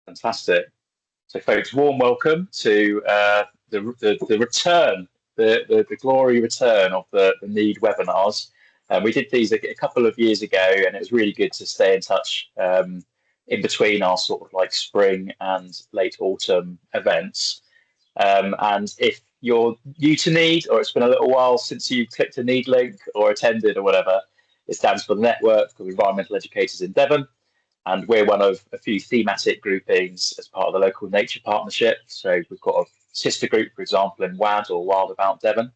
Fantastic. So, folks, warm welcome to the return, the glory return of the Need webinars. We did these a couple of years ago, and it was really good to stay in touch in between our sort of like spring and late autumn events. And if you're new to Need, or it's been a little while since you clicked a Need link or attended or whatever, it stands for the Network of Environmental Educators in Devon. And we're one of a few thematic groupings as part of the local nature partnership. So we've got a sister group, for example, in WAD or Wild About Devon.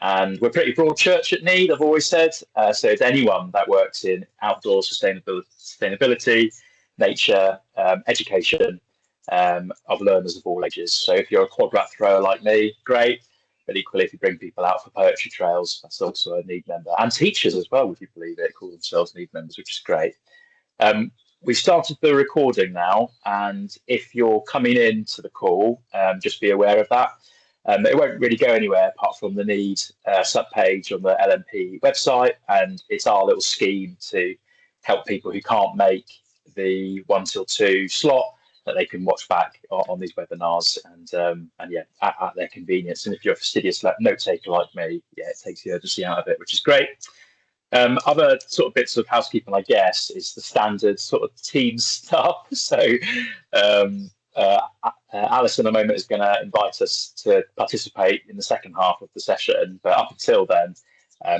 And we're pretty broad church at Need, I've always said. So it's anyone that works in outdoor sustainability, nature, education of learners of all ages. So if you're a quad rat thrower like me, great. But equally, if you bring people out for poetry trails, that's also a Need member. And teachers as well, would you believe it, call themselves Need members, which is great. We started the recording now, and if you're coming into the call, just be aware of that. It won't really go anywhere apart from the Need subpage on the LNP website, and it's our little scheme to help people who can't make the 1 till 2 slot, that they can watch back on these webinars, and yeah, at their convenience. And if you're a fastidious note taker like me, yeah, it takes the urgency out of it, which is great. Other sort of bits of housekeeping, I guess, is the standard sort of team stuff. So Alice in a moment is going to invite us to participate in the second half of the session. But up until then,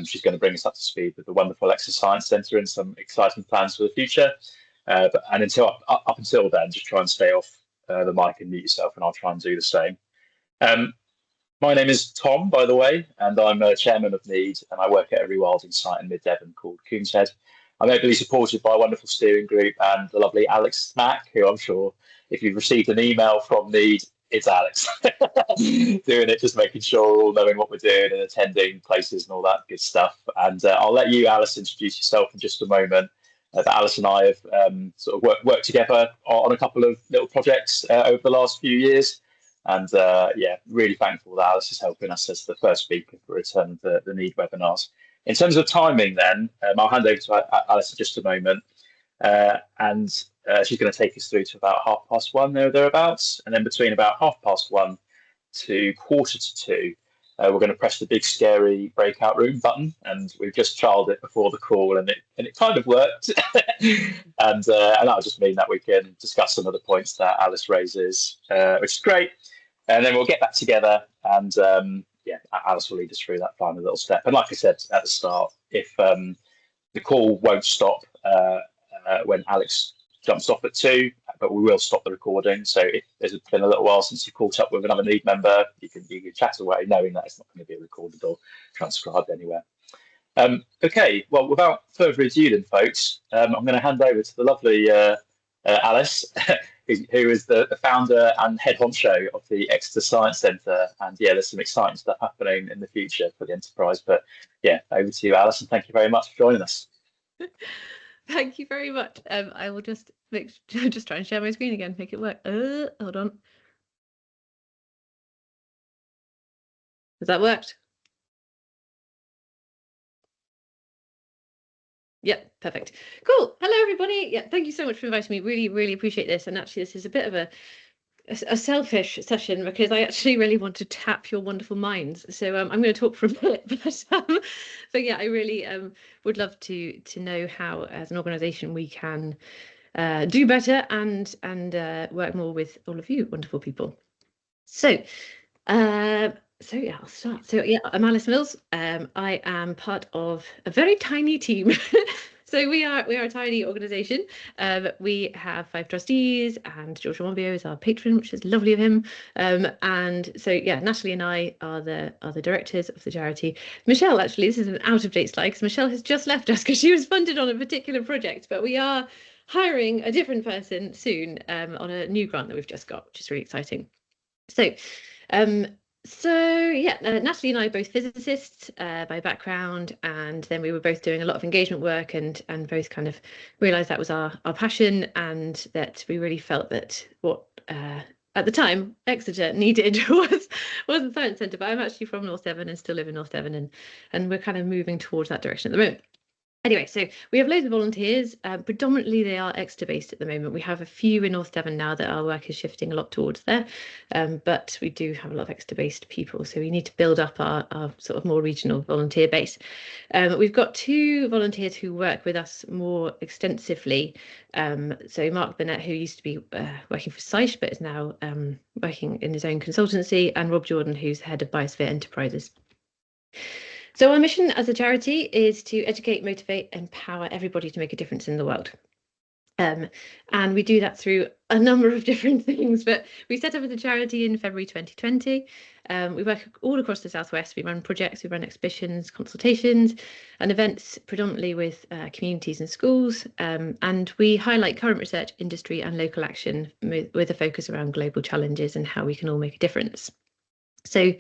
she's going to bring us up to speed with the wonderful Exeter Science Centre and some exciting plans for the future. Up until then, just try and stay off the mic and mute yourself, and I'll try and do the same. My name is Tom, by the way, and I'm chairman of Need, and I work at a rewilding site in mid-Devon called Coonshead. I'm ably supported by a wonderful steering group and the lovely Alex Smack, who I'm sure if you've received an email from Need, it's Alex doing it, just making sure we're all knowing what we're doing and attending places and all that good stuff. And I'll let you, Alice, introduce yourself in just a moment. But Alice and I have sort of worked together on a couple of little projects over the last few years. And yeah, really thankful that Alice is helping us as the first speaker for return of the Need webinars. In terms of timing then, I'll hand over to Alice in just a moment. And she's going to take us through to about 1:30 there or thereabouts. And then between about 1:30 to 1:45, we're going to press the big scary breakout room button. And we've just trialed it before the call, and it kind of worked. And that'll just mean that we can discuss some of the points that Alice raises, which is great. And then we'll get back together, and yeah, Alice will lead us through that final little step. And like I said at the start, if the call won't stop when Alex jumps off at 2, but we will stop the recording. So if there's been a little while since you caught up with another Need member, you can chat away, knowing that it's not going to be recorded or transcribed anywhere. Okay, well, without further ado then, folks, I'm going to hand over to the lovely Alice, who is the founder and head honcho of the Exeter Science Centre. And yeah, there's some exciting stuff happening in the future for the enterprise. But yeah, over to you, Alice, and thank you very much for joining us. Thank you very much. I will just try and share my screen again, make it work. Hold on. Has that worked? Yeah, perfect. Cool. Hello, everybody. Yeah, thank you so much for inviting me. Really, really appreciate this. And actually, this is a bit of a selfish session because I actually really want to tap your wonderful minds. So I'm going to talk for a bit, but yeah, I really would love to know how, as an organisation, we can do better and work more with all of you wonderful people. So yeah, I'll start. So yeah, I'm Alice Mills. I am part of a very tiny team. So we are a tiny organisation. We have 5 trustees, and George Wombio is our patron, which is lovely of him. And so yeah, Natalie and I are the directors of the charity. Michelle, actually, this is an out of date slide because Michelle has just left us because she was funded on a particular project, but we are hiring a different person soon on a new grant that we've just got, which is really exciting. So yeah, Natalie and I are both physicists by background, and then we were both doing a lot of engagement work and both kind of realised that was our passion, and that we really felt that what at the time Exeter needed was the Science Centre. But I'm actually from North Devon and still live in North Devon, and we're kind of moving towards that direction at the moment. Anyway, so we have loads of volunteers. Predominantly, they are Exeter based at the moment. We have a few in North Devon now that our work is shifting a lot towards there, but we do have a lot of Exeter based people. So we need to build up our sort of more regional volunteer base. We've got 2 volunteers who work with us more extensively. So Mark Burnett, who used to be working for SAISH, but is now working in his own consultancy, and Rob Jordan, who's head of Biosphere Enterprises. So our mission as a charity is to educate, motivate, empower everybody to make a difference in the world. And we do that through a number of different things, but we set up as a charity in February 2020. We work all across the Southwest. We run projects, we run exhibitions, consultations, and events predominantly with communities and schools. And we highlight current research, industry, and local action with a focus around global challenges and how we can all make a difference. So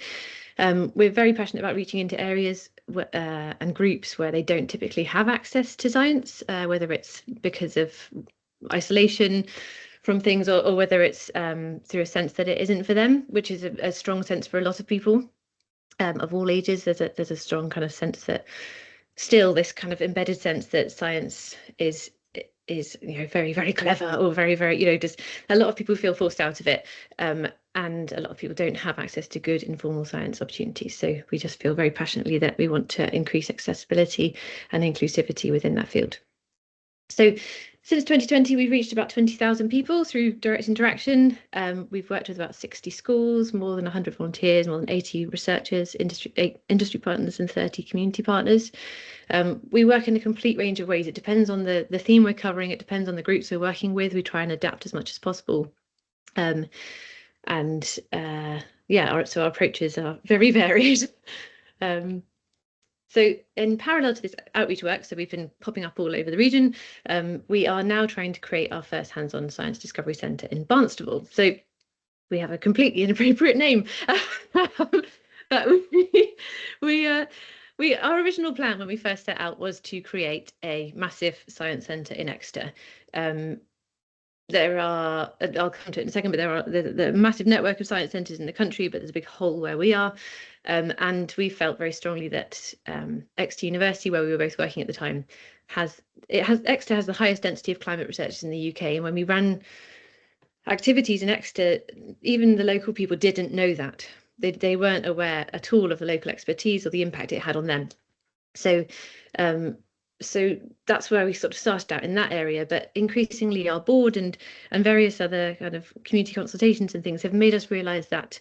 we're very passionate about reaching into areas and groups where they don't typically have access to science, whether it's because of isolation from things or whether it's through a sense that it isn't for them, which is a strong sense for a lot of people of all ages. There's a strong kind of sense that still this kind of embedded sense that science is very, very clever or very, very, just a lot of people feel forced out of it. And a lot of people don't have access to good informal science opportunities. So we just feel very passionately that we want to increase accessibility and inclusivity within that field. So since 2020, we've reached about 20,000 people through direct interaction. We've worked with about 60 schools, more than 100 volunteers, more than 80 researchers, industry partners and 30 community partners. We work in a complete range of ways. It depends on the theme we're covering. It depends on the groups we're working with. We try and adapt as much as possible. So our approaches are very varied. So in parallel to this outreach work, so we've been popping up all over the region, we are now trying to create our first hands-on science discovery centre in Barnstaple. So we have a completely inappropriate name. But our original plan when we first set out was to create a massive science centre in Exeter. I'll come to it in a second, but there are the massive network of science centres in the country, but there's a big hole where we are. And we felt very strongly that Exeter University, where we were both working at the time, Exeter has the highest density of climate researchers in the UK. And when we ran activities in Exeter, even the local people didn't know that. They weren't aware at all of the local expertise or the impact it had on them. So that's where we sort of started out in that area, but increasingly our board and various other kind of community consultations and things have made us realise that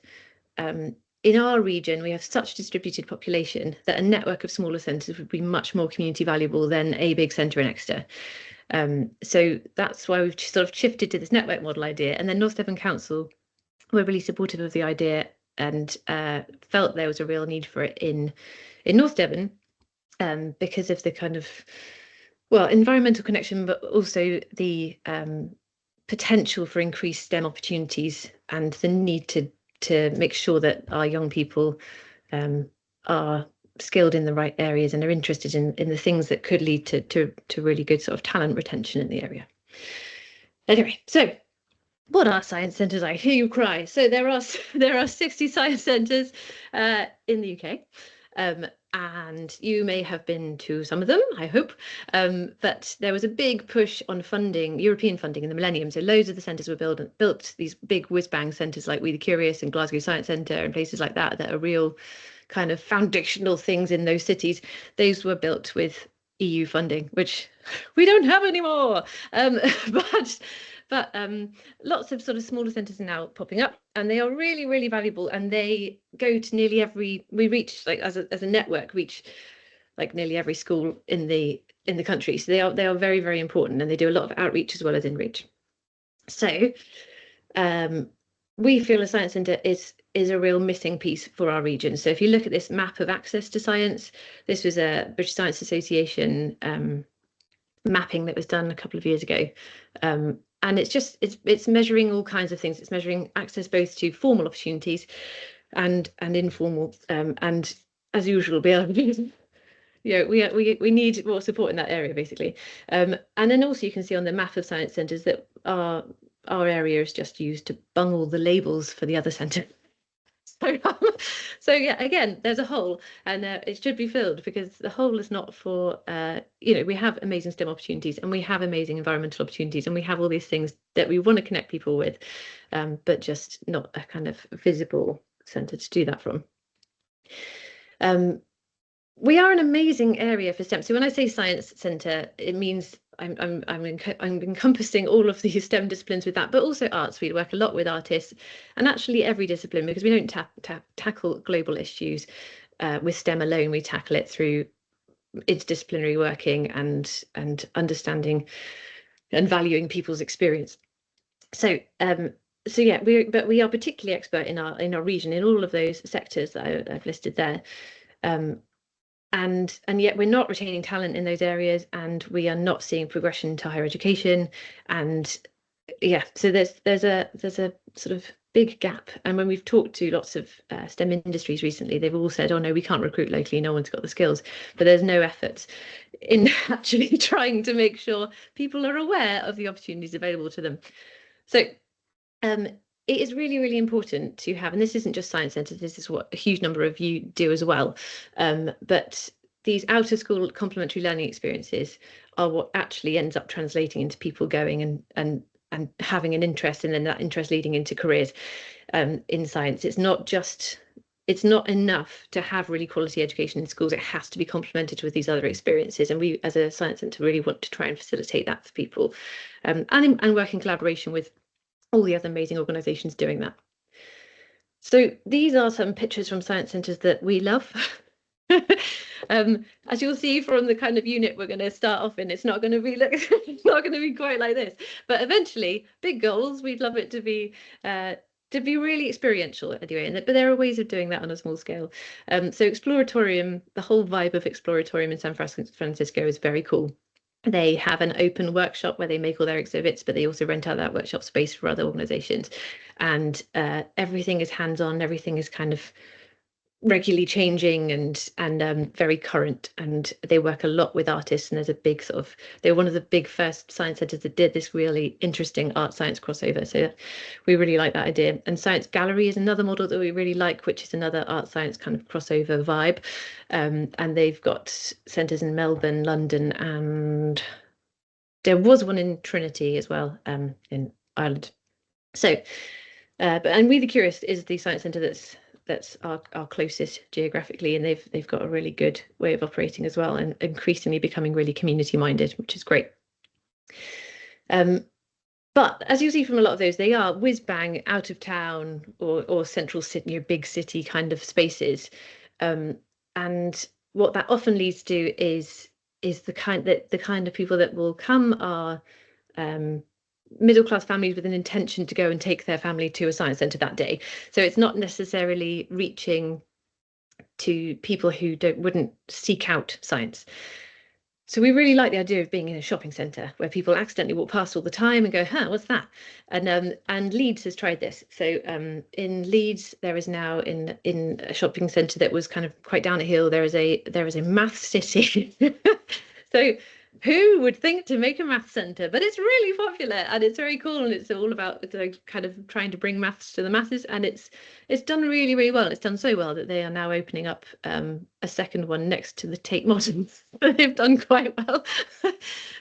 in our region we have such a distributed population that a network of smaller centres would be much more community valuable than a big centre in Exeter. So that's why we've sort of shifted to this network model idea, and then North Devon Council were really supportive of the idea and felt there was a real need for it in North Devon. Because of the kind of, environmental connection, but also the potential for increased STEM opportunities and the need to make sure that our young people are skilled in the right areas and are interested in the things that could lead to really good sort of talent retention in the area. Anyway, so what are science centres? I hear you cry. So there are 60 science centres in the UK. And you may have been to some of them, I hope, but there was a big push on European funding in the millennium. So loads of the centres were built these big whiz-bang centres like We the Curious and Glasgow Science Centre and places like that are real kind of foundational things in those cities. Those were built with EU funding, which we don't have anymore. But lots of sort of smaller centres are now popping up, and they are really, really valuable. And they go to we reach, like as a network, reach like nearly every school in the country. So they are very, very important, and they do a lot of outreach as well as inreach. So we feel a science centre is a real missing piece for our region. So if you look at this map of access to science, this was a British Science Association mapping that was done a couple of years ago. And it's measuring all kinds of things. It's measuring access both to formal opportunities and informal. And as usual, we need more support in that area, basically. And then also you can see on the map of science centres that our area is just used to bungle the labels for the other centre. So yeah, again, there's a hole, and it should be filled, because the hole is not for we have amazing STEM opportunities, and we have amazing environmental opportunities, and we have all these things that we want to connect people with, but just not a kind of visible centre to do that from. We are an amazing area for STEM. So when I say science centre, it means I'm encompassing all of these STEM disciplines with that, but also arts. We work a lot with artists, and actually every discipline, because we don't tackle global issues with STEM alone. We tackle it through interdisciplinary working and understanding and valuing people's experience. So yeah, we are particularly expert in our region in all of those sectors that I've listed there. And yet we're not retaining talent in those areas, and we are not seeing progression to higher education. And yeah, so there's a sort of big gap. And when we've talked to lots of STEM industries recently, they've all said, oh no, we can't recruit locally, no one's got the skills. But there's no effort in actually trying to make sure people are aware of the opportunities available to them. So it is really, really important to have, and this isn't just science centres, this is what a huge number of you do as well, but these out of school complementary learning experiences are what actually ends up translating into people going and having an interest, and then that interest leading into careers in science. It's not enough to have really quality education in schools. It has to be complemented with these other experiences, and we as a science centre really want to try and facilitate that for people, and work in collaboration with all the other amazing organisations doing that. So these are some pictures from science centres that we love. As you'll see from the kind of unit we're going to start off in, it's not going to be it's not going to be quite like this, but eventually big goals. We'd love it to be really experiential anyway, but there are ways of doing that on a small scale. So Exploratorium, the whole vibe of Exploratorium in San Francisco is very cool. They have an open workshop where they make all their exhibits, but they also rent out that workshop space for other organizations. And everything is hands-on, everything is kind of regularly changing and very current, and they work a lot with artists, and there's a big they're one of the big first science centers that did this really interesting art science crossover, so we really like that idea. And Science Gallery is another model that we really like, which is another art science kind of crossover vibe, and they've got centers in Melbourne, London, and there was one in Trinity as well, in Ireland. So and We the Curious is the science centre that's our closest geographically, and they've got a really good way of operating as well, and increasingly becoming really community minded, which is great. But as you see from a lot of those, they are whiz bang out of town or central city, big city kind of spaces, and what that often leads to is the kind of people that will come are middle-class families with an intention to go and take their family to a science centre that day. So it's not necessarily reaching to people who wouldn't seek out science. So we really like the idea of being in a shopping centre where people accidentally walk past all the time and go, huh, what's that? And Leeds has tried this. So in Leeds, there is now in a shopping centre that was kind of quite down a hill, there is a math city. So who would think to make a math centre? But it's really popular and it's very cool, and it's all about kind of trying to bring maths to the masses, and it's done really, really well. It's done so well that they are now opening up a second one next to the Tate Modern. They've done quite well.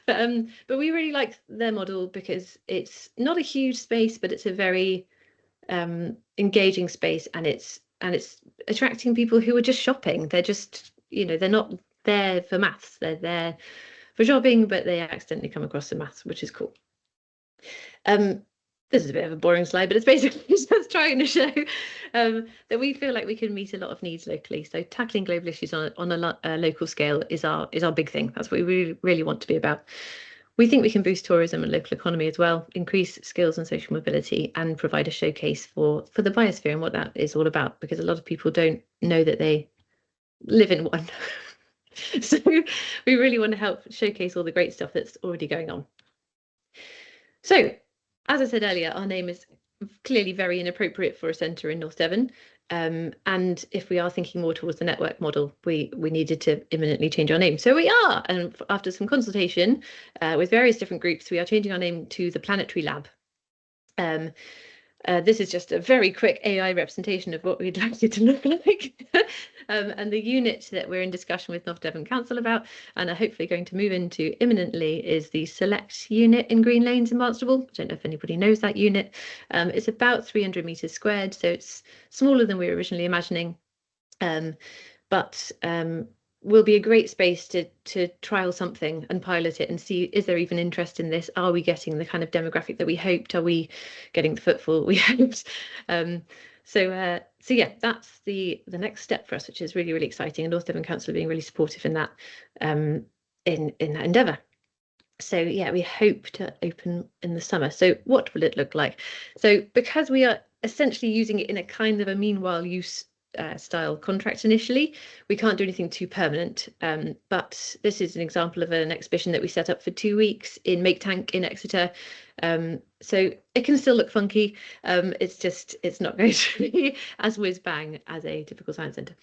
But we really like their model because it's not a huge space, but it's a very engaging space, and it's attracting people who are just shopping. They're just, they're not there for maths, they're there for shopping, but they accidentally come across the maths, which is cool. This is a bit of a boring slide, but it's basically just trying to show that we feel like we can meet a lot of needs locally. So tackling global issues on a local scale is our big thing. That's what we really, really want to be about. We think we can boost tourism and local economy as well, increase skills and social mobility, and provide a showcase for the biosphere and what that is all about, because a lot of people don't know that they live in one. So we really want to help showcase all the great stuff that's already going on. So, as I said earlier, our name is clearly very inappropriate for a centre in North Devon. And if we are thinking more towards the network model, we needed to imminently change our name. So we are, and after some consultation with various different groups, we are changing our name to the Planetary Lab. This is just a very quick AI representation of what we'd like it to look like. And the unit that we're in discussion with North Devon Council about and are hopefully going to move into imminently is the Select unit in Green Lanes in Barnstaple. I don't know if anybody knows that unit. It's about 300 metres squared, so it's smaller than we were originally imagining. But will be a great space to trial something and pilot it and see, is there even interest in this? Are we getting the kind of demographic that we hoped? Are we getting the footfall we hoped? So yeah, that's the next step for us, which is really, really exciting. And North Devon Council are being really supportive in that in that endeavour. So yeah, we hope to open in the summer. So what will it look like? So because we are essentially using it in a kind of a meanwhile use style contract initially, we can't do anything too permanent. But this is an example of an exhibition that we set up for 2 weeks in Make Tank in Exeter. So it can still look funky. It's not going to be as whiz bang as a typical science centre.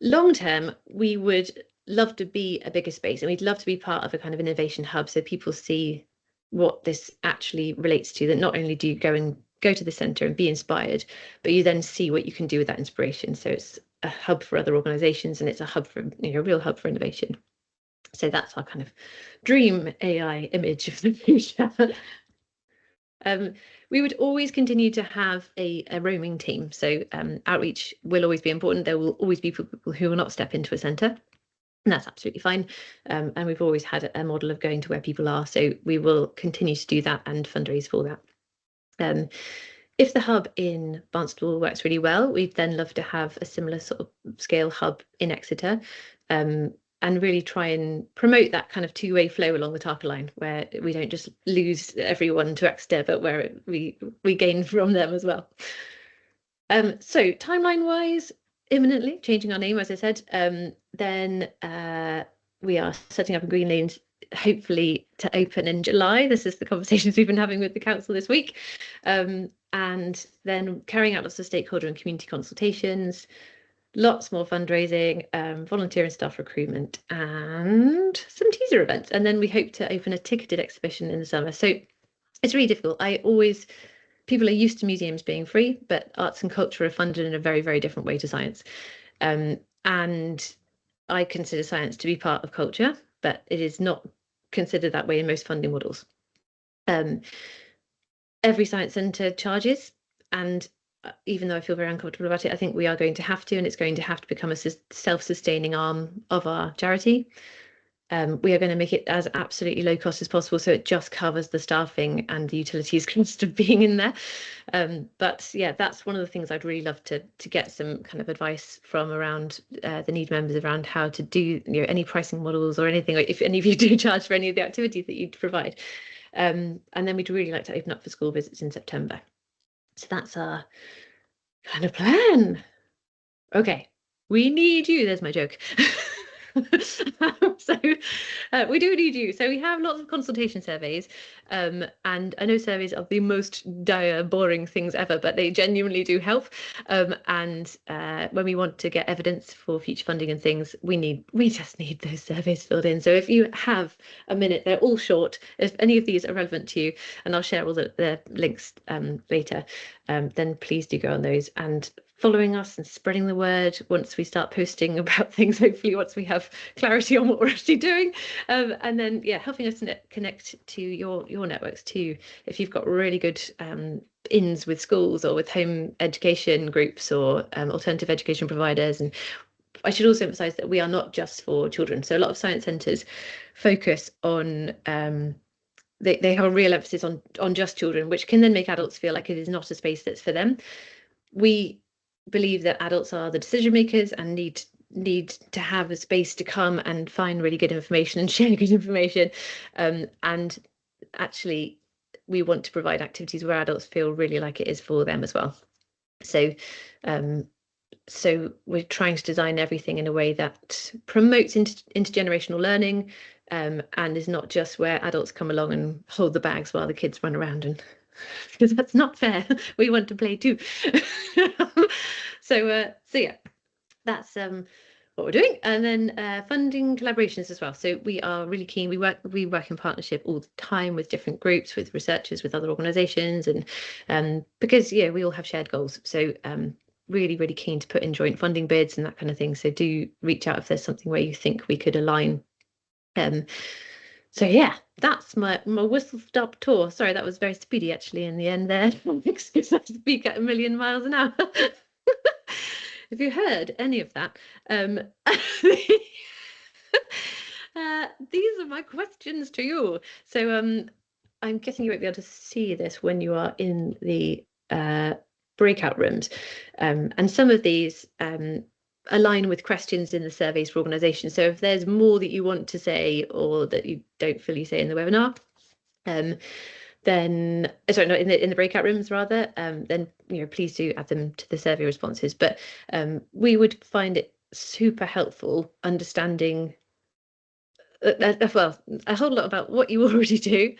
Long term, we would love to be a bigger space, and we'd love to be part of a kind of innovation hub so people see what this actually relates to, that not only do you go to the centre and be inspired, but you then see what you can do with that inspiration. So it's a hub for other organisations, and it's a hub for, a real hub for innovation. So that's our kind of dream AI image of the future. We would always continue to have a roaming team. So outreach will always be important. There will always be people who will not step into a centre. And that's absolutely fine. And we've always had a model of going to where people are. So we will continue to do that and fundraise for that. If the hub in Barnstaple works really well, we'd then love to have a similar sort of scale hub in Exeter, and really try and promote that kind of two-way flow along the Tarka line, where we don't just lose everyone to Exeter, but where we gain from them as well. So timeline-wise, imminently changing our name, as I said. Then we are setting up in Green Lanes, hopefully to open in July. This is the conversations we've been having with the council this week. And then carrying out lots of stakeholder and community consultations, lots more fundraising, volunteer and staff recruitment, and some teaser events. And then we hope to open a ticketed exhibition in the summer. So it's really difficult. People are used to museums being free, but arts and culture are funded in a very, very different way to science. And I consider science to be part of culture, but it is not considered that way in most funding models. Every science centre charges, and even though I feel very uncomfortable about it, I think we are going to have to, and it's going to have to become a self-sustaining arm of our charity. We are going to make it as absolutely low cost as possible, so it just covers the staffing and the utilities cost of being in there. But yeah, that's one of the things I'd really love to get some kind of advice from around the NEED members around how to do any pricing models or anything, like if any of you do charge for any of the activities that you'd provide. And then we'd really like to open up for school visits in September. So that's our kind of plan. Okay, we need you. There's my joke. So we do need you. So we have lots of consultation surveys, and I know surveys are the most dire, boring things ever, but they genuinely do help. And when we want to get evidence for future funding and things, we just need those surveys filled in. So if you have a minute, they're all short. If any of these are relevant to you, and I'll share all the links later, then please do go on those and following us and spreading the word once we start posting about things, hopefully once we have clarity on what we're actually doing, and then helping us connect to your networks too. If you've got really good ins with schools or with home education groups or alternative education providers. And I should also emphasize that we are not just for children. So a lot of science centres focus on they have a real emphasis on just children, which can then make adults feel like it is not a space that's for them. We believe that adults are the decision makers and need to have a space to come and find really good information and share good information, and actually we want to provide activities where adults feel really like it is for them as well. So we're trying to design everything in a way that promotes intergenerational learning, and is not just where adults come along and hold the bags while the kids run around, and because that's not fair. We want to play too. So yeah, that's what what we're doing. And then funding collaborations as well. So we are really keen. We work in partnership all the time with different groups, with researchers, with other organisations, and because we all have shared goals. So really, really keen to put in joint funding bids and that kind of thing. So do reach out if there's something where you think we could align. So yeah, that's my whistle stop tour. Sorry, that was very speedy actually in the end there. Because I speak at 1,000,000 miles an hour. If you heard any of that, these are my questions to you. So I'm guessing you won't be able to see this when you are in the breakout rooms, and some of these align with questions in the surveys for organisations. So if there's more that you want to say or that you don't fully say in the webinar, then sorry, not in the breakout rooms rather, then please do add them to the survey responses. But we would find it super helpful understanding well a whole lot about what you already do,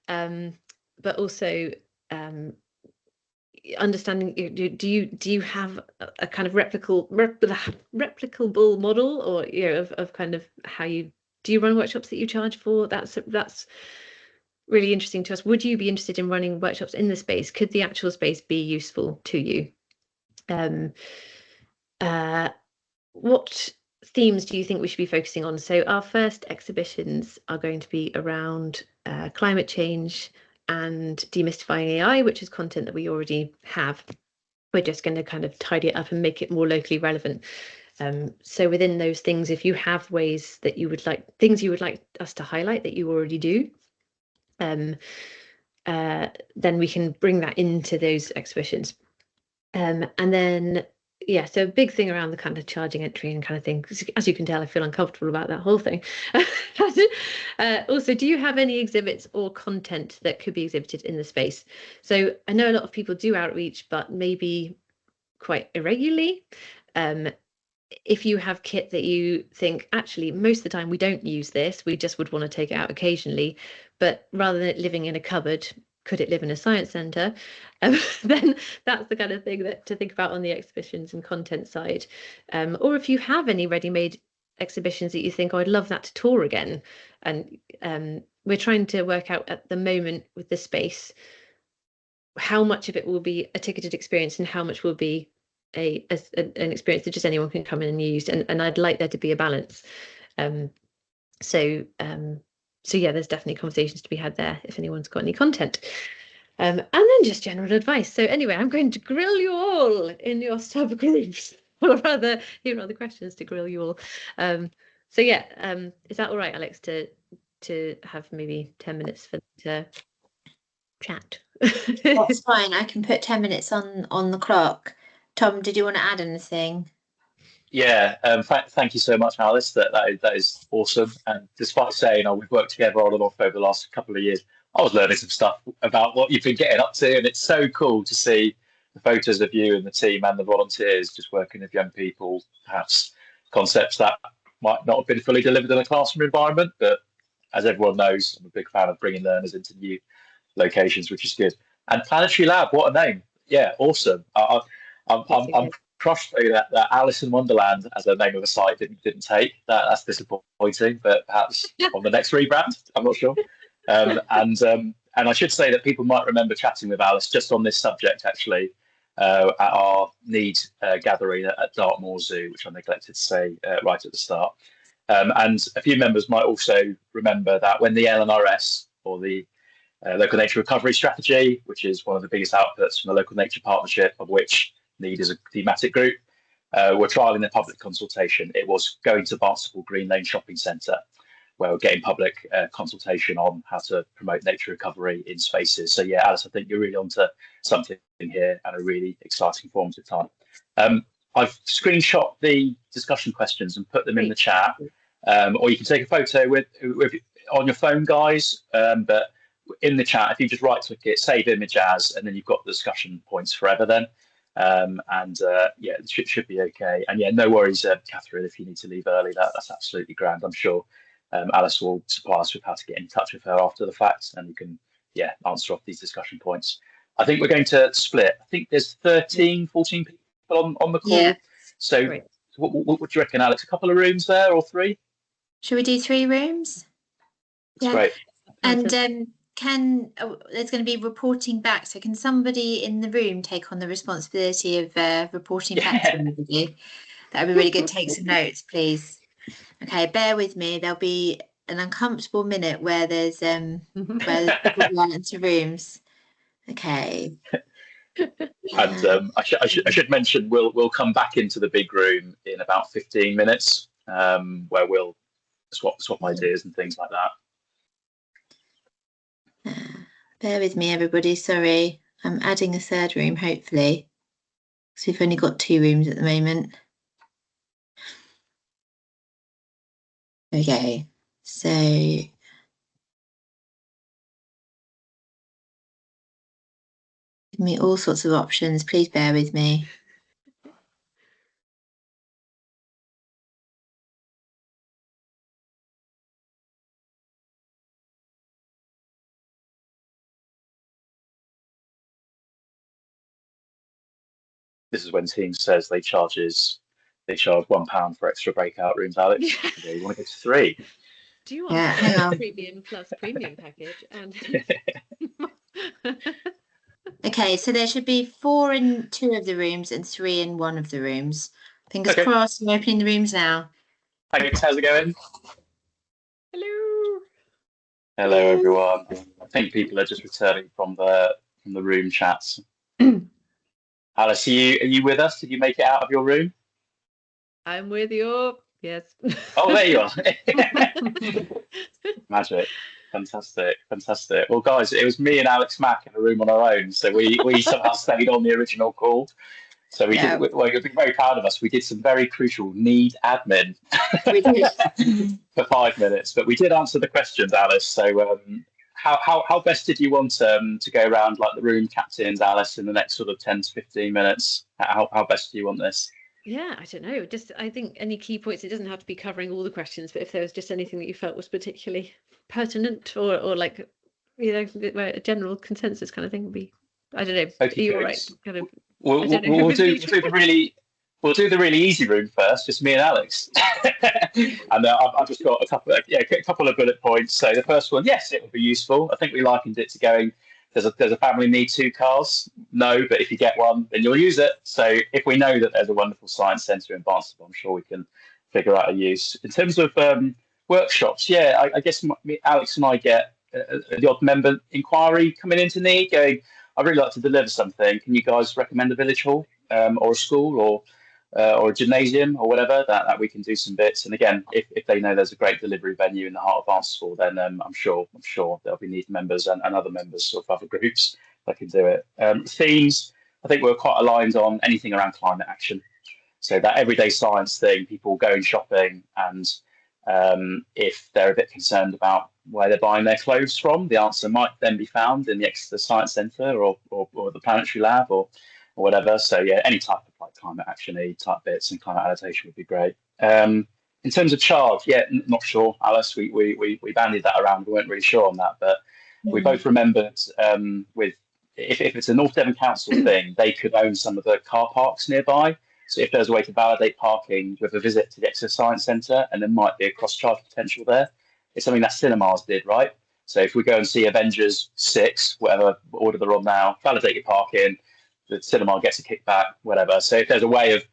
but also understanding, do you have a kind of replicable model, or of kind of how do you run workshops that you charge for? That's really interesting to us. Would you be interested in running workshops in the space? Could the actual space be useful to you? What themes do you think we should be focusing on? So our first exhibitions are going to be around climate change and demystifying AI, which is content that we already have. We're just going to kind of tidy it up and make it more locally relevant. So within those things, if you have ways that you would like, things you would like us to highlight that you already do, then we can bring that into those exhibitions. And then so a big thing around the kind of charging entry and kind of thing, as you can tell, I feel uncomfortable about that whole thing. Also, do you have any exhibits or content that could be exhibited in the space? So I know a lot of people do outreach, but maybe quite irregularly. If you have kit that you think, actually, most of the time we don't use this, we just would want to take it out occasionally, but rather than it living in a cupboard, could it live in a science centre? Then that's the kind of thing to think about on the exhibitions and content side. Or if you have any ready-made exhibitions that you think, I'd love that to tour again. And we're trying to work out at the moment with the space, how much of it will be a ticketed experience and how much will be an experience that just anyone can come in and use. And I'd like there to be a balance. So yeah, there's definitely conversations to be had there if anyone's got any content. And then just general advice. So anyway, I'm going to grill you all in your subgroups, or rather, here are the questions to grill you all. So yeah, is that all right, Alex, to have maybe 10 minutes for the chat? That's fine. I can put 10 minutes on the clock. Tom, did you want to add anything? Yeah, thank you so much, Alice. That is awesome. And despite saying, we've worked together on and off over the last couple of years, I was learning some stuff about what you've been getting up to, and it's so cool to see the photos of you and the team and the volunteers just working with young people, perhaps concepts that might not have been fully delivered in a classroom environment. But as everyone knows, I'm a big fan of bringing learners into new locations, which is good. And Planetary Lab, what a name! Yeah, awesome. I'm crushed that Alice in Wonderland as a name of a site didn't take. That's disappointing, but perhaps on the next rebrand, I'm not sure. And I should say that people might remember chatting with Alice just on this subject actually at our need gathering at Dartmoor Zoo, which I neglected to say right at the start. And a few members might also remember that when the LNRS, or the Local Nature Recovery Strategy, which is one of the biggest outputs from the Local Nature Partnership, of which Need is a thematic group, we're trialling the public consultation. It was going to Barnstaple Green Lane Shopping Centre, where we're getting public consultation on how to promote nature recovery in spaces. So yeah, Alice, I think you're really onto something here, and a really exciting formative time. I've screenshot the discussion questions and put them in the chat, or you can take a photo with on your phone, guys. But in the chat, if you just right-click it, save image as, and then you've got the discussion points forever then. Yeah, it should be okay. And yeah, no worries, Catherine, if you need to leave early, that's absolutely grand. I'm sure Alice will supply us with how to get in touch with her after the fact, and you can answer off these discussion points. I think we're going to split. I think there's 13, 14 people on the call. Yeah. So what do you reckon, Alex? A couple of rooms there or 3? Should we do 3 rooms? That's great. And there's going to be reporting back. So can somebody in the room take on the responsibility of reporting back to everybody? That would be really good. Take some notes, please. Okay, bear with me. There'll be an uncomfortable minute where there's where people go into rooms. Okay. And I should mention we'll come back into the big room in about 15 minutes, where we'll swap ideas and things like that. Bear with me, everybody. Sorry, I'm adding a 3rd room, hopefully, because we've only got 2 rooms at the moment. Okay, so give me all sorts of options. Please bear with me. This is when Teams says they charge £1 for extra breakout rooms, Alex. Yeah, you want to go to 3? Do you want the premium plus premium package? And okay, so there should be 4 in 2 of the rooms and 3 in 1 of the rooms. Fingers crossed. I'm opening the rooms now. Thanks. How's it going? Hello. Hello, everyone. I think people are just returning from the room chats. Alice, are you with us? Did you make it out of your room? I'm with you. Yes. Oh, there you are. Magic. Fantastic. Well, guys, it was me and Alex Mack in a room on our own, so we somehow stayed on the original call. So we did. Well, you'll be very proud of us. We did some very crucial need admin for 5 minutes, but we did answer the questions, Alice. So how best did you want to go around like the room captains, Alice, in the next sort of 10 to 15 minutes? How best do you want this? Yeah, I don't know. Just I think any key points. It doesn't have to be covering all the questions, but if there was just anything that you felt was particularly pertinent or like a general consensus kind of thing would be. I don't know. Okay, are you all right? Kind of. We'll do the really easy room first, just me and Alex. And I've just got a couple of bullet points. So the first one, yes, it would be useful. I think we likened it to going, does a family need 2 cars? No, but if you get one, then you'll use it. So if we know that there's a wonderful science centre in Barnstaple, I'm sure we can figure out a use. In terms of workshops, I guess Alex and I get the odd member inquiry coming into need going, I'd really like to deliver something. Can you guys recommend a village hall or a school or a gymnasium or whatever that we can do some bits? And again, if they know there's a great delivery venue in the heart of Barnstaple, then I'm sure there'll be need members and other members of other groups that can do it. Themes, I think we're quite aligned on anything around climate action. So that everyday science thing, people going shopping, and if they're a bit concerned about where they're buying their clothes from, the answer might then be found in the Exeter Science Centre or the Planetary Lab or whatever. So yeah, any type of like climate action type bits and climate adaptation would be great. In terms of charge, not sure, Alice. We bandied that around. We weren't really sure on that, but we both remembered with if it's a North Devon Council thing, they could own some of the car parks nearby. So if there's a way to validate parking with a visit to the Exeter Science Centre, and there might be a cross-charge potential there. It's something that cinemas did, right? So if we go and see Avengers 6, whatever order they're on now, validate your parking, the cinema gets a kickback, whatever. So if there's a way of,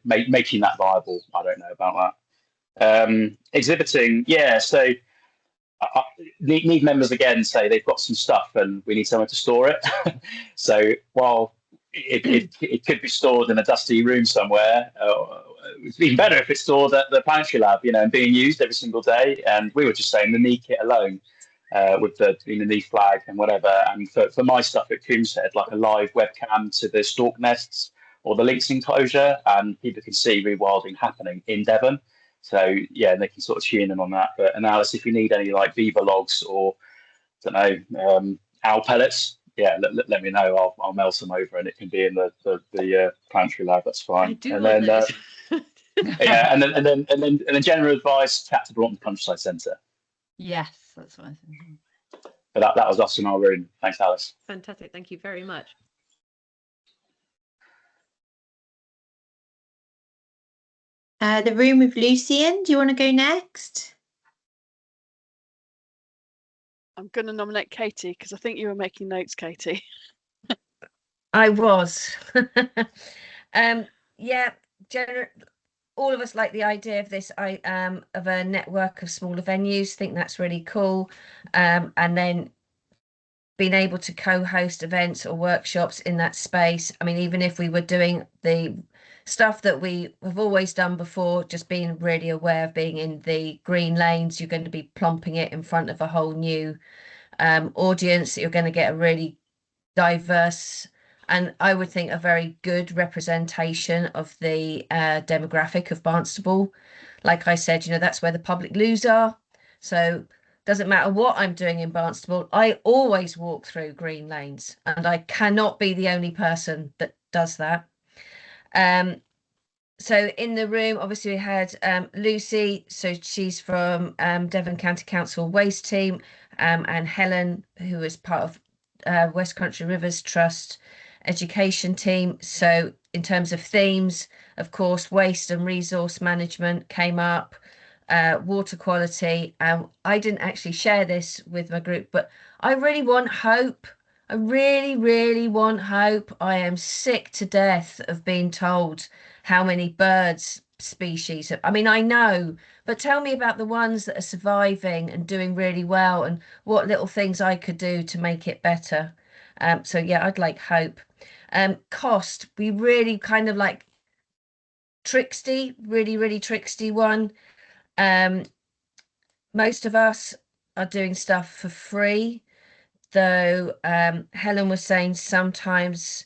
making that viable, I don't know about that. Exhibiting, so need members again say they've got some stuff and we need somewhere to store it. So while it could be stored in a dusty room somewhere, it's even better if it's stored at the Planetary Lab, and being used every single day. And we were just saying the knee kit alone, with the knee flag and whatever. And for my stuff at Coombshead, like a live webcam to the stork nests or the lynx enclosure, and people can see rewilding happening in Devon. So yeah, they can sort of tune in on that. But Alice, if you need any like beaver logs or owl pellets, let me know. I'll mail some over, and it can be in the Planetary Lab. That's fine. I do and then those. and then general advice: chat to Broughton Countryside Centre. Yes, that's what I think. But that was us in our room. Thanks, Alice. Fantastic. Thank you very much. The room with Lucy in. Do you want to go next? I'm going to nominate Katie because I think you were making notes, Katie. I was. Yeah, all of us like the idea of this of a network of smaller venues. Think that's really cool. And then being able to co-host events or workshops in that space. I mean, even if we were doing the stuff that we have always done before, just being really aware of being in the green lanes, you're going to be plomping it in front of a whole new audience. You're going to get a really diverse and I would think a very good representation of the demographic of Barnstaple. Like I said, that's where the public loos are. So doesn't matter what I'm doing in Barnstaple, I always walk through green lanes, and I cannot be the only person that does that. So in the room, obviously we had Lucy, so she's from Devon County Council Waste Team, and Helen, who is part of West Country Rivers Trust Education Team. So in terms of themes, of course, waste and resource management came up, water quality. I didn't actually share this with my group, but I really want hope. I really, really want hope. I am sick to death of being told how many birds species. I mean, I know, but tell me about the ones that are surviving and doing really well and what little things I could do to make it better. So yeah, I'd like hope. Cost, we really kind of like tricksty, really, really tricksty one. Most of us are doing stuff for free, though Helen was saying sometimes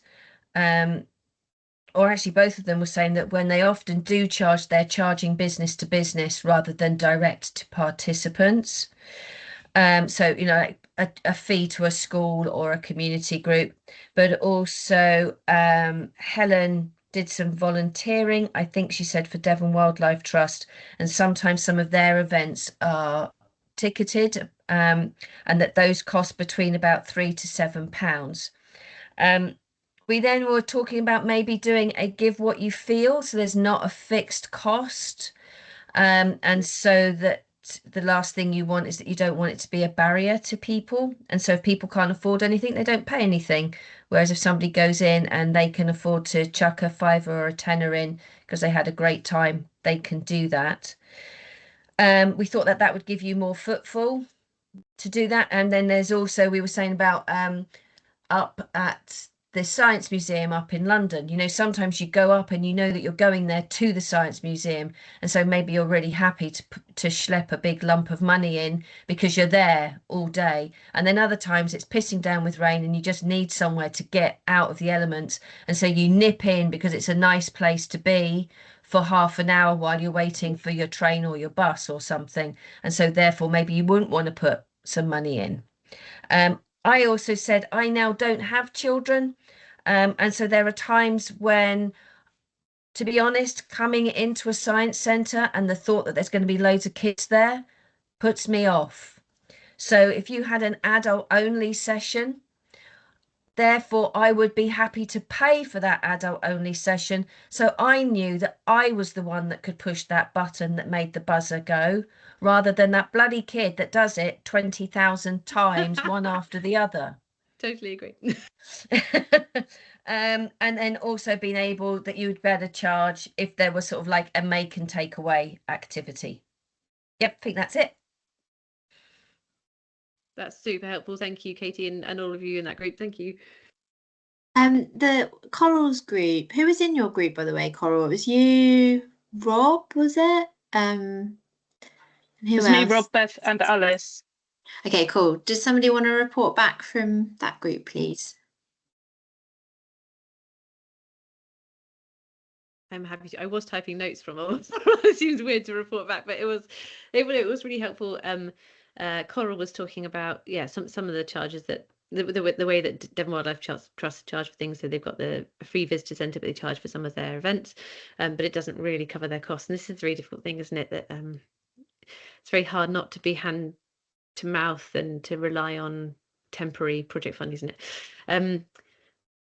or actually both of them were saying that when they often do charge, they're charging business to business rather than direct to participants. So, like a fee to a school or a community group, but also Helen did some volunteering, I think she said, for Devon Wildlife Trust, and sometimes some of their events are ticketed, and that those cost between about £3 to £7. We then were talking about maybe doing a give what you feel, so there's not a fixed cost, and so that the last thing you want is that you don't want it to be a barrier to people. And so if people can't afford anything, they don't pay anything. Whereas if somebody goes in and they can afford to chuck a £5 or a £10 in because they had a great time, they can do that. We thought that would give you more footfall to do that. And then there's also, we were saying about up at the Science Museum up in London, sometimes you go up and you know that you're going there to the Science Museum, and so maybe you're really happy to schlep a big lump of money in because you're there all day. And then other times it's pissing down with rain and you just need somewhere to get out of the elements, and so you nip in because it's a nice place to be for half an hour while you're waiting for your train or your bus or something, and so therefore maybe you wouldn't want to put some money in. I also said I now don't have children, and so there are times when, to be honest, coming into a science centre and the thought that there's going to be loads of kids there puts me off. So if you had an adult only session, therefore I would be happy to pay for that adult only session, so I knew that I was the one that could push that button that made the buzzer go, rather than that bloody kid that does it 20,000 times one after the other. Totally agree. And then also being able that you'd better charge if there was sort of like a make and take away activity. Yep, I think that's it. That's super helpful. Thank you, Katie, and all of you in that group. Thank you. The Corals group. Who was in your group, by the way, Coral? It was you, Rob, was it? And who It's else? me, Rob, Beth, and Alice. Okay, cool. Does somebody want to report back from that group, please? I'm happy to. I was typing notes from all. It seems weird to report back, but it was really helpful. Coral was talking about some of the charges that the way that Devon Wildlife Trust charge for things. So they've got the free visitor centre, but they charge for some of their events, but it doesn't really cover their costs. And this is a very difficult thing, isn't it? That it's very hard not to be hand to mouth and to rely on temporary project funding, isn't it?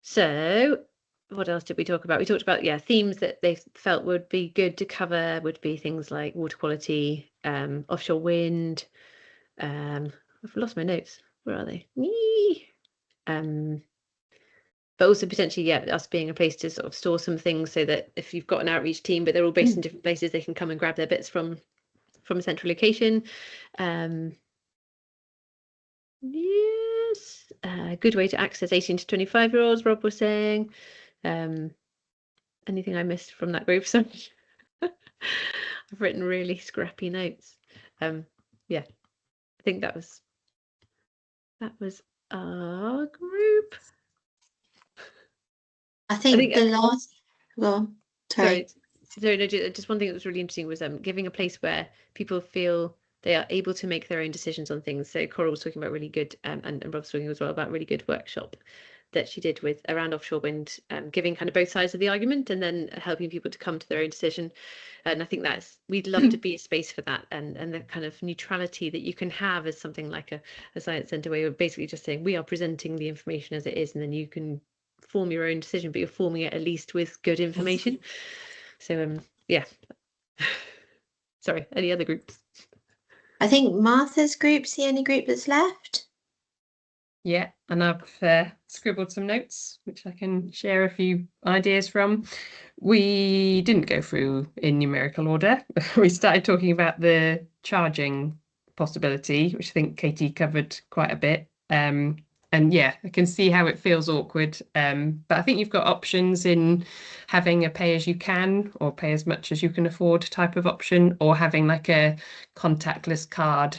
So what else did we talk about? We talked about, themes that they felt would be good to cover would be things like water quality, offshore wind. I've lost my notes. Where are they? But also potentially, us being a place to sort of store some things so that if you've got an outreach team, but they're all based in different places, they can come and grab their bits from a central location. Yes, a good way to access 18 to 25-year-olds, Rob was saying. Anything I missed from that group? Sorry. I've written really scrappy notes. Yeah, I think that was our group. I think the last. Well, sorry. Sorry, no, just one thing that was really interesting was giving a place where people feel they are able to make their own decisions on things. So Coral was talking about really good, and Rob's talking as well about really good workshop that she did with around offshore wind, giving kind of both sides of the argument and then helping people to come to their own decision. And I think we'd love to be a space for that, and the kind of neutrality that you can have as something like a science centre where you're basically just saying we are presenting the information as it is, and then you can form your own decision, but you're forming it at least with good information. So yeah. Sorry, any other groups? I think Martha's group's the only group that's left. Yeah, and I've scribbled some notes, which I can share a few ideas from. We didn't go through in numerical order. We started talking about the charging possibility, which I think Katie covered quite a bit. And yeah, I can see how it feels awkward. But I think you've got options in having a pay as you can or pay as much as you can afford type of option, or having like a contactless card,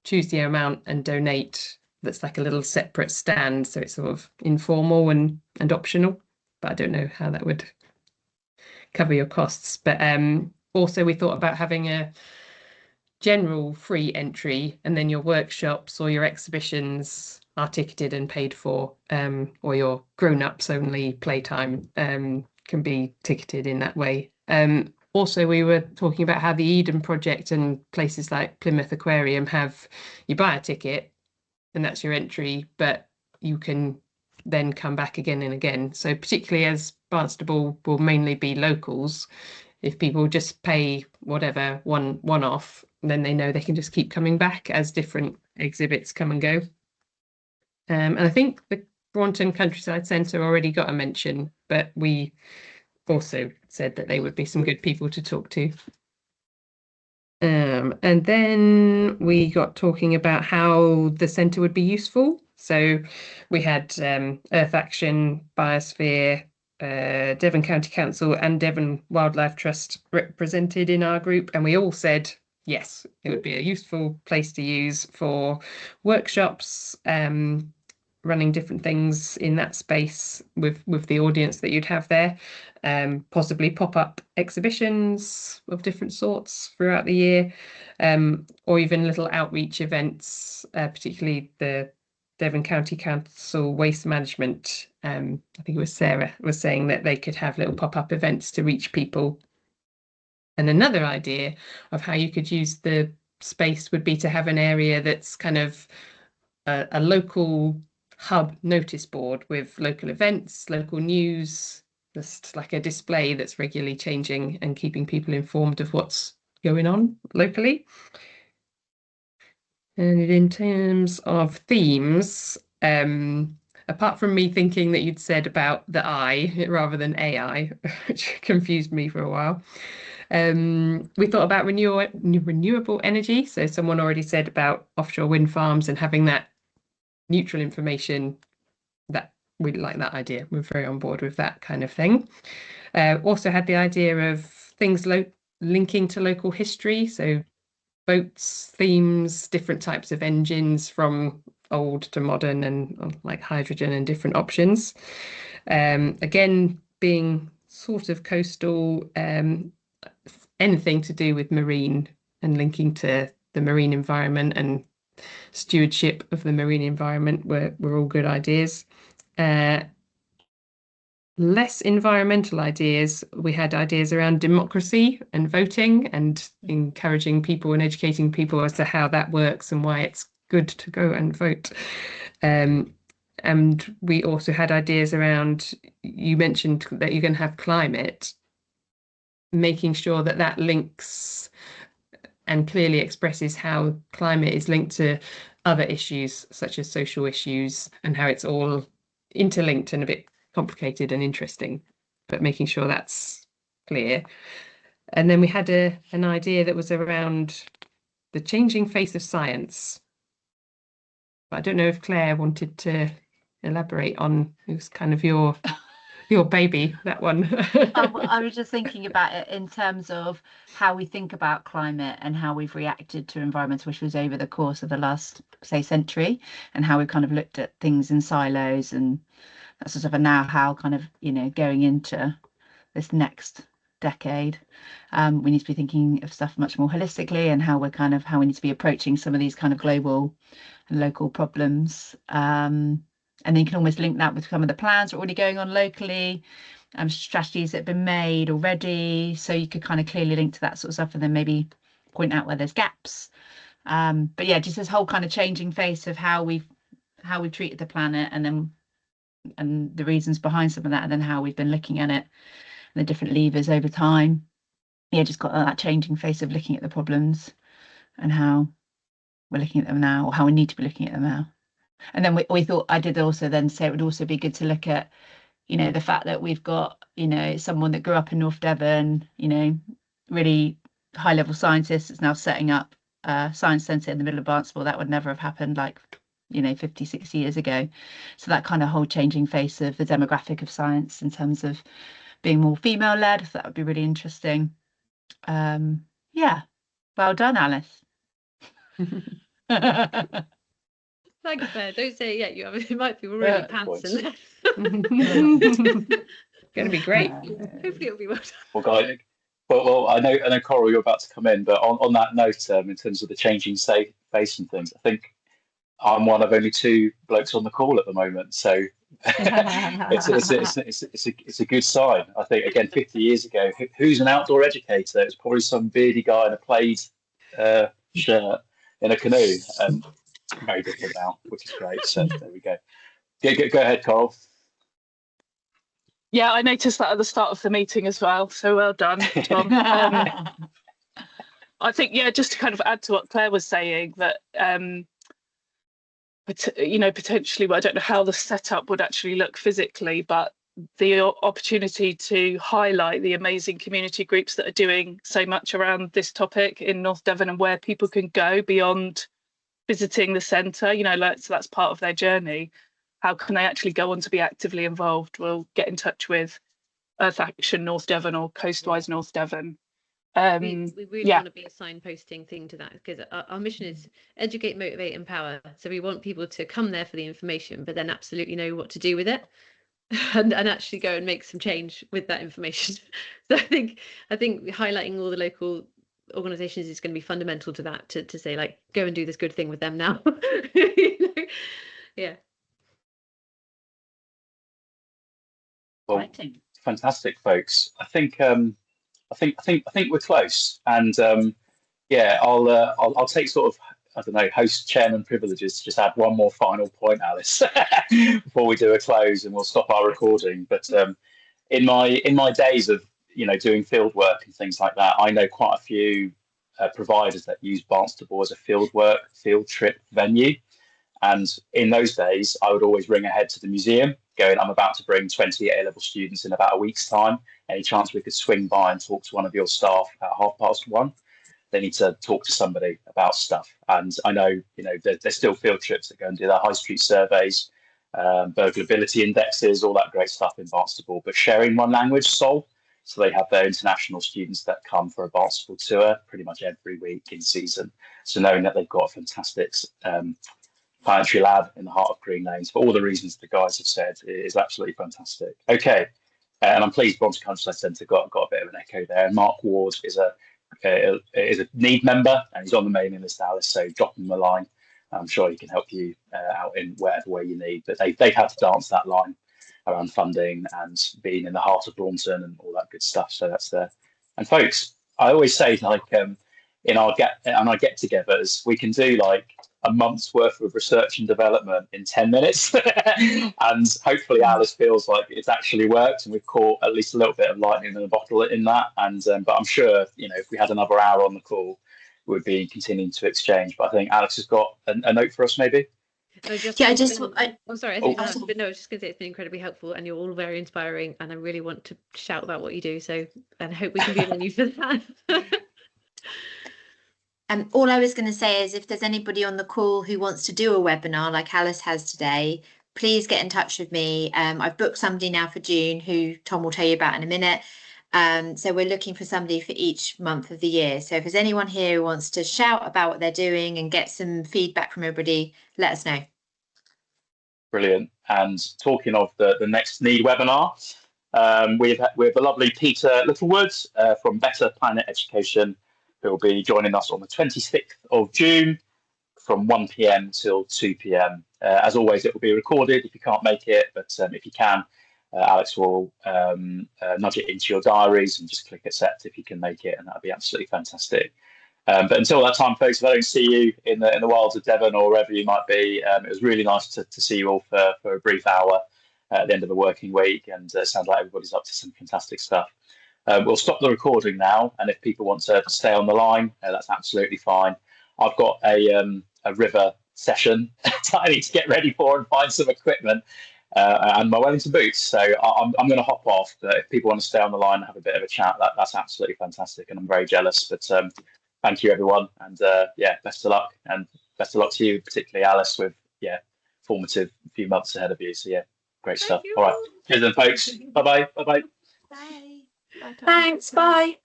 choose the amount and donate. That's like a little separate stand, so it's sort of informal and optional. But I don't know how that would cover your costs. But also we thought about having a general free entry, and then your workshops or your exhibitions are ticketed and paid for, or your grown-ups only playtime can be ticketed in that way. Also, we were talking about how the Eden Project and places like Plymouth Aquarium you buy a ticket and that's your entry, but you can then come back again and again. So particularly as Barnstaple will mainly be locals, if people just pay whatever one off, then they know they can just keep coming back as different exhibits come and go. And I think the Braunton Countryside Centre already got a mention, but we also said that they would be some good people to talk to. And then we got talking about how the centre would be useful. So we had Earth Action, Biosphere, Devon County Council and Devon Wildlife Trust represented in our group, and we all said yes, it would be a useful place to use for workshops, running different things in that space with the audience that you'd have there, possibly pop-up exhibitions of different sorts throughout the year, or even little outreach events, particularly the Devon County Council Waste Management. I think it was Sarah was saying that they could have little pop-up events to reach people. And another idea of how you could use the space would be to have an area that's kind of a local hub notice board with local events, local news, just like a display that's regularly changing and keeping people informed of what's going on locally. And in terms of themes, apart from me thinking that you'd said about the I rather than AI, which confused me for a while, we thought about renewable energy. So someone already said about offshore wind farms and having that neutral information. That we like that idea. We're very on board with that kind of thing. Also had the idea of things linking to local history. So boats, themes, different types of engines from old to modern, and like hydrogen and different options. Again, being sort of coastal, anything to do with marine and linking to the marine environment and stewardship of the marine environment were all good ideas. Less environmental ideas. We had ideas around democracy and voting and encouraging people and educating people as to how that works and why it's good to go and vote. And And we also had ideas around, you mentioned that you're going to have climate, making sure that that links and clearly expresses how climate is linked to other issues such as social issues, and how it's all interlinked and a bit complicated and interesting, but making sure that's clear. And then we had an idea that was around the changing face of science. But I don't know if Claire wanted to elaborate on, it was kind of your baby, that one. I was just thinking about it in terms of how we think about climate and how we've reacted to environmental issues over the course of the last, say, century, and how we've kind of looked at things in silos and that sort of, and now how kind of, you know, going into this next decade, we need to be thinking of stuff much more holistically, and how we need to be approaching some of these kind of global and local problems. And then you can almost link that with some of the plans that are already going on locally, strategies that have been made already. So you could kind of clearly link to that sort of stuff, and then maybe point out where there's gaps. But yeah, just this whole kind of changing face of how we've treated the planet, and the reasons behind some of that, and then how we've been looking at it and the different levers over time. Yeah, just got that changing face of looking at the problems and how we're looking at them now, or how we need to be looking at them now. And then we thought, I did also then say it would also be good to look at, you know, the fact that we've got, you know, someone that grew up in North Devon, you know, really high level scientist is now setting up a science centre in the middle of Barnstaple. That would never have happened, like, you know, 50, 60 years ago. So that kind of whole changing face of the demographic of science in terms of being more female led, that would be really interesting. Yeah, well done, Alice. Thanks, Claire. Don't say it yet. It might be really pants in there. Going to be great. Hopefully it'll be well done. Well, guys, well, I know, Coral, you're about to come in, but on that note, in terms of the changing face and things, I think I'm one of only 2 blokes on the call at the moment, so it's a good sign. I think, again, 50 years ago, who's an outdoor educator? It was probably some beardy guy in a plaid shirt in a canoe, and very different now, which is great. So there we go. Go ahead, Coral. Yeah, I noticed that at the start of the meeting as well. So well done, Tom. I think, yeah, just to kind of add to what Claire was saying, that you know, potentially, well, I don't know how the setup would actually look physically, but the opportunity to highlight the amazing community groups that are doing so much around this topic in North Devon, and where people can go beyond visiting the centre, you know, so that's part of their journey. How can they actually go on to be actively involved? We'll get in touch with Earth Action North Devon or Coastwise North Devon. We really want to be a signposting thing to that, because our mission is educate, motivate, empower. So we want people to come there for the information, but then absolutely know what to do with it, and actually go and make some change with that information. So I think highlighting all the local organisations is going to be fundamental to that, to say, like, go and do this good thing with them now. You know? Yeah. Well, fantastic, folks. I think we're close, and yeah, I'll take sort of, I don't know, host chairman privileges to just add one more final point, Alice, before we do a close, and we'll stop our recording. But in my days of, you know, doing field work and things like that, I know quite a few providers that use Barnstaple as a field trip venue. And in those days, I would always ring ahead to the museum, going, I'm about to bring 20 A-level students in about a week's time. Any chance we could swing by and talk to one of your staff at 1:30? They need to talk to somebody about stuff. And I know, you know, there's still field trips that go and do their high street surveys, burglability indexes, all that great stuff in Barnstaple. But sharing one language, SOL, so they have their international students that come for a Barnstaple tour pretty much every week in season. So knowing that they've got a fantastic Planetary Lab in the heart of Green Lanes, for all the reasons the guys have said, it is absolutely fantastic. Okay, and I'm pleased Barnstaple Countryside Centre got a bit of an echo there. And Mark Ward is a need member, and he's on the mailing list, Alice, so drop him a line. I'm sure he can help you out in whatever way you need. But they've had to dance that line around funding and being in the heart of Braunton and all that good stuff. So that's there. And folks, I always say, like, in our get-togethers, we can do like a month's worth of research and development in 10 minutes. And hopefully Alice feels like it's actually worked and we've caught at least a little bit of lightning in the bottle in that. And but I'm sure, you know, if we had another hour on the call, we'd be continuing to exchange. But I think Alex has got a note for us, maybe. I'm sorry. Oh, I was just going to say it's been incredibly helpful, and you're all very inspiring, and I really want to shout about what you do. So, and I hope we can be on you for that. All I was going to say is if there's anybody on the call who wants to do a webinar like Alice has today, please get in touch with me. I've booked somebody now for June who Tom will tell you about in a minute. So we're looking for somebody for each month of the year. So if there's anyone here who wants to shout about what they're doing and get some feedback from everybody, let us know. Brilliant. And talking of the next NEED webinar, we have the lovely Peter Littlewood from Better Planet Education, who will be joining us on the 26th of June from 1 p.m. till 2 p.m. As always, it will be recorded if you can't make it, but if you can, Alex will nudge it into your diaries and just click accept if you can make it, and that'll be absolutely fantastic. But until that time, folks, if I don't see you in the wilds of Devon or wherever you might be, it was really nice to see you all for a brief hour at the end of the working week, and it sounds like everybody's up to some fantastic stuff. We'll stop the recording now, and if people want to stay on the line, that's absolutely fine. I've got a river session that I need to get ready for and find some equipment and my Wellington boots, so I'm going to hop off. But if people want to stay on the line and have a bit of a chat, that's absolutely fantastic, and I'm very jealous. But thank you, everyone, and yeah, best of luck, and best of luck to you, particularly Alice, with formative few months ahead of you. So yeah, great stuff. All right, cheers then, folks. Bye bye. Bye. Thanks. Bye.